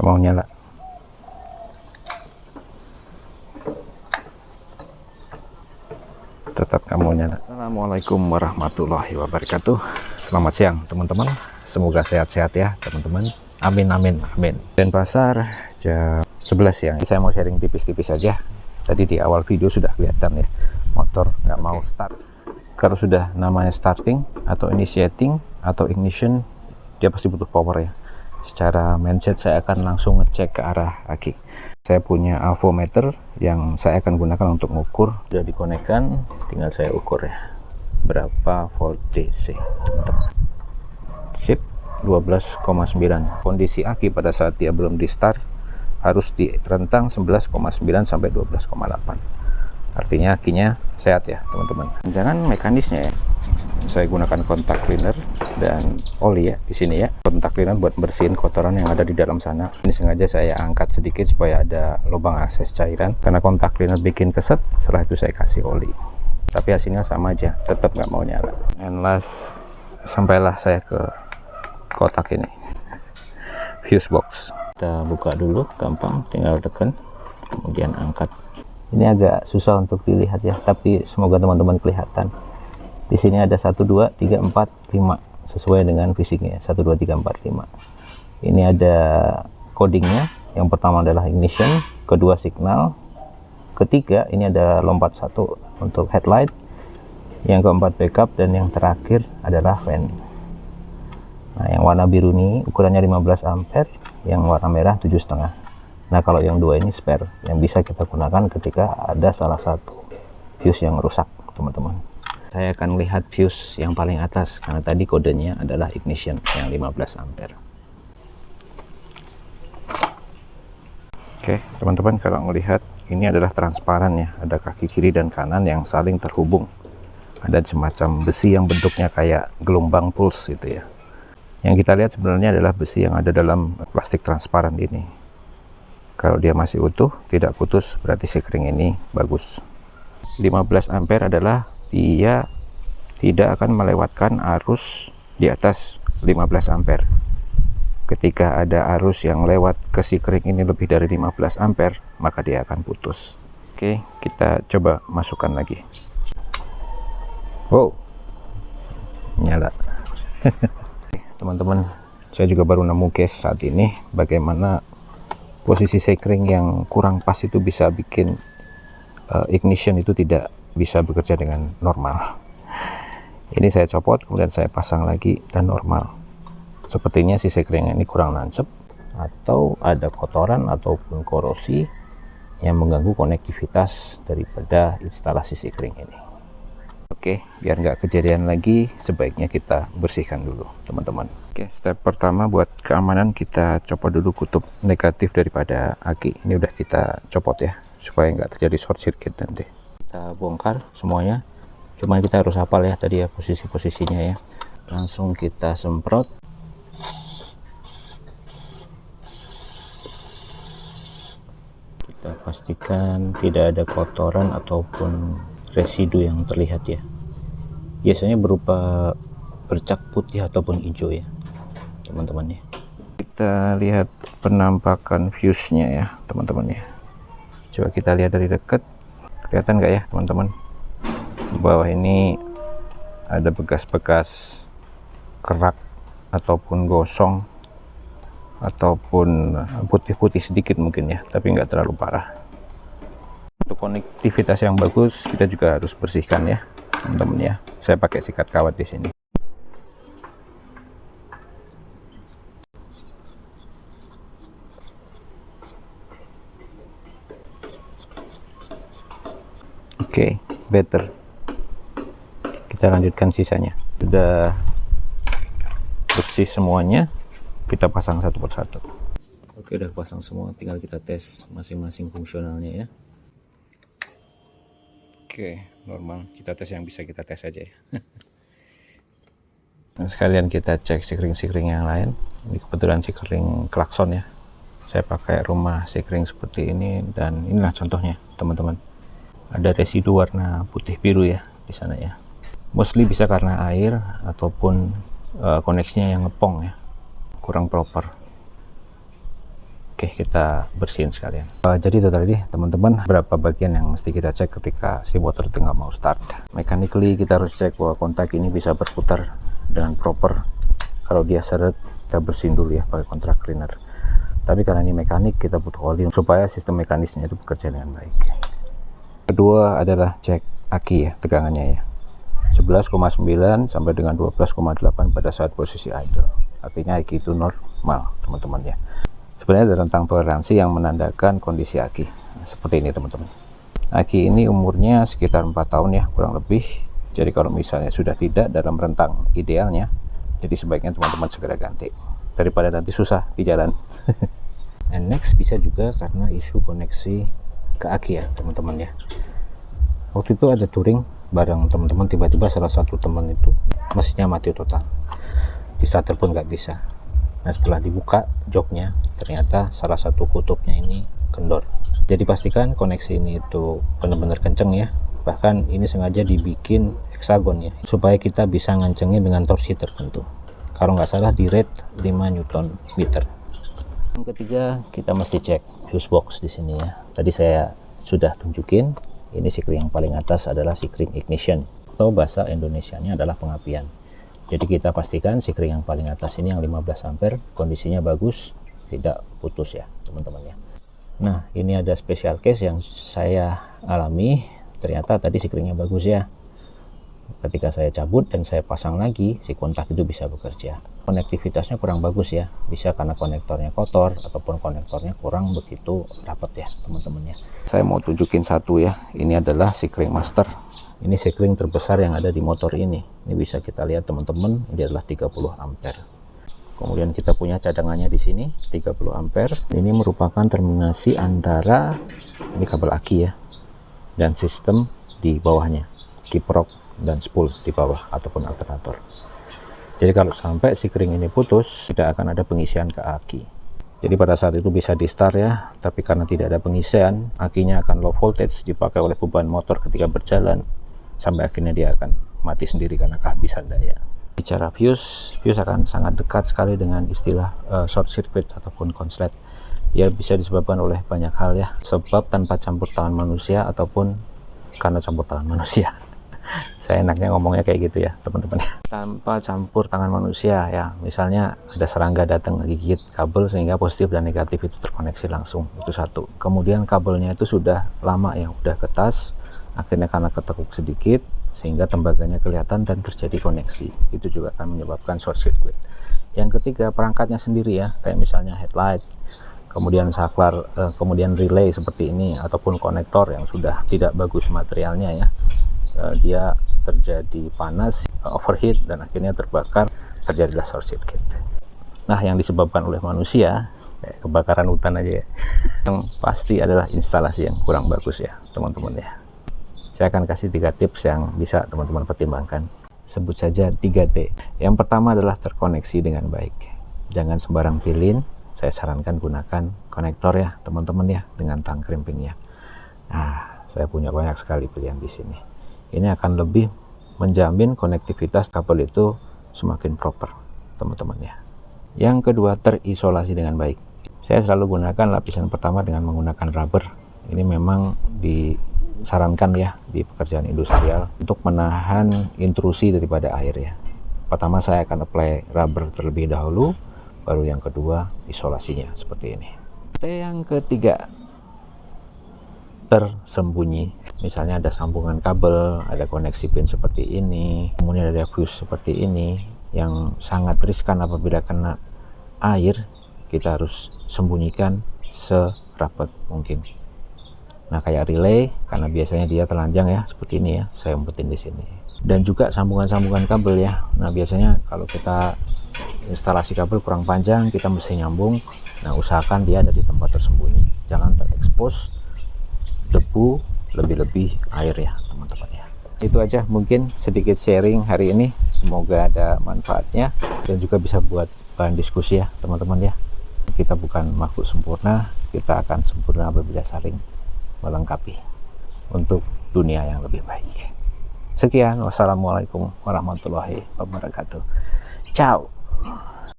mau nyala. Tetap nggak mau nyala. Assalamualaikum warahmatullahi wabarakatuh. Selamat siang teman-teman, semoga sehat-sehat ya teman-teman. Amin amin amin. Dan pasar jam 11 siang. Saya mau sharing tipis-tipis saja. Tadi di awal video sudah kelihatan ya, motor nggak mau start. Kalau sudah namanya starting atau initiating atau ignition, dia pasti butuh power ya. Secara mindset saya akan langsung ngecek ke arah aki. Saya punya avometer yang saya akan gunakan untuk mengukur. Sudah dikonekkan, tinggal saya ukur ya berapa volt DC teman-teman. Sip, 12,9. Kondisi aki pada saat dia belum di start harus di rentang 11,9 sampai 12,8. Artinya akinya sehat ya teman-teman. Jangan mekanisnya ya, saya gunakan kontak cleaner dan oli ya di sini ya. Kontak cleaner buat bersihin kotoran yang ada di dalam sana. Ini sengaja saya angkat sedikit supaya ada lubang akses cairan, karena kontak cleaner bikin keset. Setelah itu saya kasih oli, tapi hasilnya sama aja, tetap nggak mau nyala. And last, sampailah saya ke kotak ini, fuse box. Kita buka dulu, gampang, tinggal tekan kemudian angkat. Ini agak susah untuk dilihat ya, tapi semoga teman-teman kelihatan. Di sini ada 1, 2, 3, 4, 5 sesuai dengan fisiknya. 1, 2, 3, 4, 5. Ini ada codingnya. Yang pertama adalah ignition, kedua signal, ketiga ini ada lompat 1 untuk headlight, yang keempat backup, dan yang terakhir adalah fan. Nah, yang warna biru ini ukurannya 15 ampere, yang warna merah 7,5. Nah, kalau yang dua ini spare yang bisa kita gunakan ketika ada salah satu fuse yang rusak teman-teman. Saya akan lihat fuse yang paling atas karena tadi kodenya adalah ignition yang 15 ampere. Oke teman-teman, kalau melihat ini adalah transparan ya, ada kaki kiri dan kanan yang saling terhubung. Ada semacam besi yang bentuknya kayak gelombang pulse gitu ya. Yang kita lihat sebenarnya adalah besi yang ada dalam plastik transparan ini. Kalau dia masih utuh, tidak putus, berarti sekring ini bagus. 15 ampere adalah dia tidak akan melewatkan arus di atas 15 ampere. Ketika ada arus yang lewat ke sikring ini lebih dari 15 ampere, maka dia akan putus. Oke, kita coba masukkan lagi. Wow, nyala. Teman-teman, saya juga baru nemu case saat ini bagaimana posisi sekring yang kurang pas itu bisa bikin ignition itu tidak bisa bekerja dengan normal. Ini saya copot, kemudian saya pasang lagi dan normal. Sepertinya si sekring ini kurang nancep, atau ada kotoran ataupun korosi yang mengganggu konektivitas daripada instalasi sekring ini. Oke, biar nggak kejadian lagi, sebaiknya kita bersihkan dulu teman-teman. Oke, step pertama buat keamanan, kita copot dulu kutub negatif daripada aki. Ini udah kita copot ya, supaya nggak terjadi short circuit nanti. Kita bongkar semuanya, cuman kita harus hafal ya tadi ya posisi-posisinya ya. Langsung kita semprot. Kita pastikan tidak ada kotoran ataupun residu yang terlihat ya. Biasanya berupa bercak putih ataupun hijau ya teman-teman ya. Kita lihat penampakan fuse-nya ya teman-teman ya. Coba kita lihat dari dekat, kelihatan nggak ya teman-teman? Di bawah ini ada bekas-bekas kerak ataupun gosong ataupun putih-putih sedikit mungkin ya, tapi nggak terlalu parah. Untuk konektivitas yang bagus, kita juga harus bersihkan ya teman-teman ya. Saya pakai sikat kawat di sini. Oke, better. Kita lanjutkan sisanya. Sudah bersih semuanya, kita pasang satu persatu. Oke, udah pasang semua, tinggal kita tes masing-masing fungsionalnya ya. Oke, normal. Kita tes yang bisa kita tes aja ya. Nah, sekalian kita cek sikring-sikring yang lain. Ini kebetulan sikring klakson ya. Saya pakai rumah sikring seperti ini, dan inilah contohnya teman-teman. Ada residu warna putih biru ya di sana ya. Mostly bisa karena air ataupun koneksinya yang ngepong ya, kurang proper. Oke, kita bersihin sekalian. Jadi itu tadi teman-teman, berapa bagian yang mesti kita cek ketika si motor itu nggak mau start. Mechanically kita harus cek bahwa kontak ini bisa berputar dengan proper. Kalau dia seret, kita bersihin dulu ya pakai kontak cleaner. Tapi karena ini mekanik, kita butuh oli supaya sistem mekanisnya itu bekerja dengan baik. Kedua adalah cek aki ya, tegangannya ya. 11,9 sampai dengan 12,8 pada saat posisi idle. Artinya aki itu normal teman-teman ya. Sebenarnya ada rentang toleransi yang menandakan kondisi aki. Nah, seperti ini teman-teman. Aki ini umurnya sekitar 4 tahun ya, kurang lebih. Jadi kalau misalnya sudah tidak dalam rentang idealnya, jadi sebaiknya teman-teman segera ganti daripada nanti susah di jalan. And next bisa juga karena isu koneksi ke aki ya teman-teman ya. Waktu itu ada touring bareng teman-teman, tiba-tiba salah satu teman itu mesinnya mati total. Di starter pun nggak bisa. Nah setelah dibuka joknya, ternyata salah satu kutubnya ini kendor. Jadi pastikan koneksi ini itu benar-benar kenceng ya. Bahkan ini sengaja dibikin heksagon ya, supaya kita bisa ngancengin dengan torsi tertentu. Kalau nggak salah di rate 5 Nm. Yang ketiga kita mesti cek fuse box di sini ya. Tadi saya sudah tunjukin, ini sikring yang paling atas adalah sikring ignition, atau bahasa Indonesianya adalah pengapian. Jadi kita pastikan sikring yang paling atas ini yang 15 ampere kondisinya bagus, tidak putus ya teman-teman ya. Nah ini ada special case yang saya alami, ternyata tadi sikringnya bagus ya. Ketika saya cabut dan saya pasang lagi, si kontak itu bisa bekerja. Konektivitasnya kurang bagus ya, bisa karena konektornya kotor ataupun konektornya kurang begitu rapat ya teman-teman ya. Saya mau tunjukin satu ya, ini adalah sikring master. Ini sikring terbesar yang ada di motor ini. Ini bisa kita lihat teman-teman, ini adalah 30 ampere. Kemudian kita punya cadangannya di sini 30 ampere. Ini merupakan terminasi antara ini kabel aki ya dan sistem di bawahnya, kiprok dan spool di bawah ataupun alternator. Jadi kalau sampai sikring ini putus, tidak akan ada pengisian ke aki. Jadi pada saat itu bisa di start ya, tapi karena tidak ada pengisian, akinya akan low voltage dipakai oleh beban motor ketika berjalan, sampai akhirnya dia akan mati sendiri karena kehabisan daya. Bicara fuse akan sangat dekat sekali dengan istilah short circuit ataupun konslet. Ya bisa disebabkan oleh banyak hal ya, sebab tanpa campur tangan manusia ataupun karena campur tangan manusia. Saya enaknya ngomongnya kayak gitu ya teman-teman. Tanpa campur tangan manusia ya, misalnya ada serangga datang gigit kabel sehingga positif dan negatif itu terkoneksi langsung, itu satu. Kemudian kabelnya itu sudah lama ya, udah ketas, akhirnya karena ketekuk sedikit sehingga tembaganya kelihatan dan terjadi koneksi, itu juga akan menyebabkan short circuit. Yang ketiga perangkatnya sendiri ya, kayak misalnya headlight, kemudian saklar, kemudian relay seperti ini, ataupun konektor yang sudah tidak bagus materialnya ya, dia terjadi panas, overheat, dan akhirnya terbakar, terjadilah short circuit. Nah yang disebabkan oleh manusia, kayak kebakaran hutan aja ya, yang pasti adalah instalasi yang kurang bagus ya teman-teman ya. Saya akan kasih 3 tips yang bisa teman-teman pertimbangkan. Sebut saja 3T. Yang pertama adalah terkoneksi dengan baik. Jangan sembarang pilih. Saya sarankan gunakan konektor ya teman-teman ya, dengan tang crimpingnya. Nah saya punya banyak sekali pilihan di sini. Ini akan lebih menjamin konektivitas kabel itu semakin proper teman-teman ya. Yang kedua, terisolasi dengan baik. Saya selalu gunakan lapisan pertama dengan menggunakan rubber. Ini memang disarankan ya di pekerjaan industrial untuk menahan intrusi daripada air ya. Pertama saya akan apply rubber terlebih dahulu, baru yang kedua isolasinya seperti ini. Yang ketiga, tersembunyi. Misalnya ada sambungan kabel, ada koneksi pin seperti ini, kemudian ada fuse seperti ini yang sangat riskan apabila kena air. Kita harus sembunyikan serapat mungkin. Nah kayak relay, karena biasanya dia telanjang ya seperti ini ya, saya umpetin di sini. Dan juga sambungan-sambungan kabel ya. Nah biasanya kalau kita instalasi kabel kurang panjang, kita mesti nyambung. Nah usahakan dia ada di tempat tersembunyi, jangan terekspos debu, lebih-lebih air ya teman-teman ya. Itu aja mungkin sedikit sharing hari ini, semoga ada manfaatnya dan juga bisa buat bahan diskusi ya teman-teman ya. Kita bukan makhluk sempurna, kita akan sempurna apabila saling melengkapi untuk dunia yang lebih baik. Sekian, wassalamualaikum warahmatullahi wabarakatuh. Ciao.